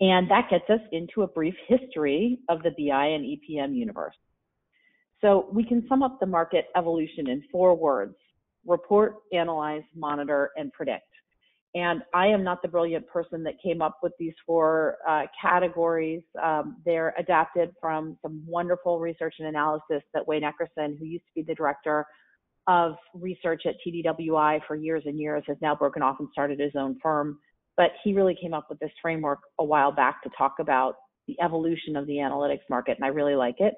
And that gets us into a brief history of the BI and EPM universe. So we can sum up the market evolution in 4 words: report, analyze, monitor, and predict. And I am not the brilliant person that came up with these 4 categories. They're adapted from some wonderful research and analysis that Wayne Eckerson, who used to be the director of research at TDWI for years and years, has now broken off and started his own firm. But he really came up with this framework a while back to talk about the evolution of the analytics market, and I really like it.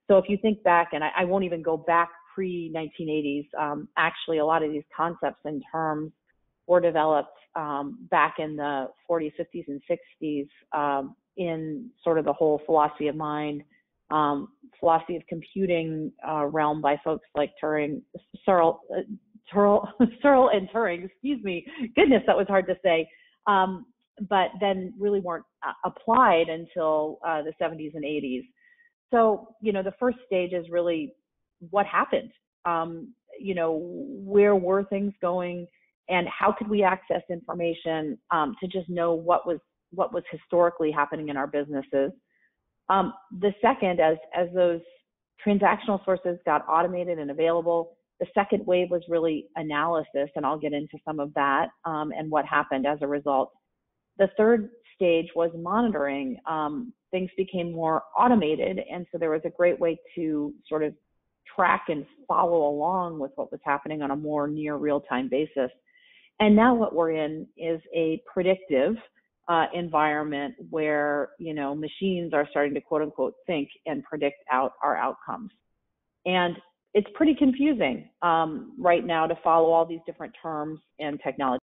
So if you think back, and I won't even go back pre-1980s, actually a lot of these concepts and terms were developed back in the 40s, 50s, and 60s in sort of the whole philosophy of mind, philosophy of computing realm by folks like Searle and Turing, excuse me. Goodness, that was hard to say. But then really weren't applied until the 70s and 80s. So, the first stage is really what happened, where were things going, and how could we access information to just know what was historically happening in our businesses. The second, as those transactional sources got automated and available, the second wave was really analysis, and I'll get into some of that and what happened as a result. The third stage was monitoring. Things became more automated, and so there was a great way to sort of track and follow along with what was happening on a more near real-time basis. And now what we're in is a predictive environment where, machines are starting to quote unquote think and predict out our outcomes. And it's pretty confusing right now to follow all these different terms and technologies.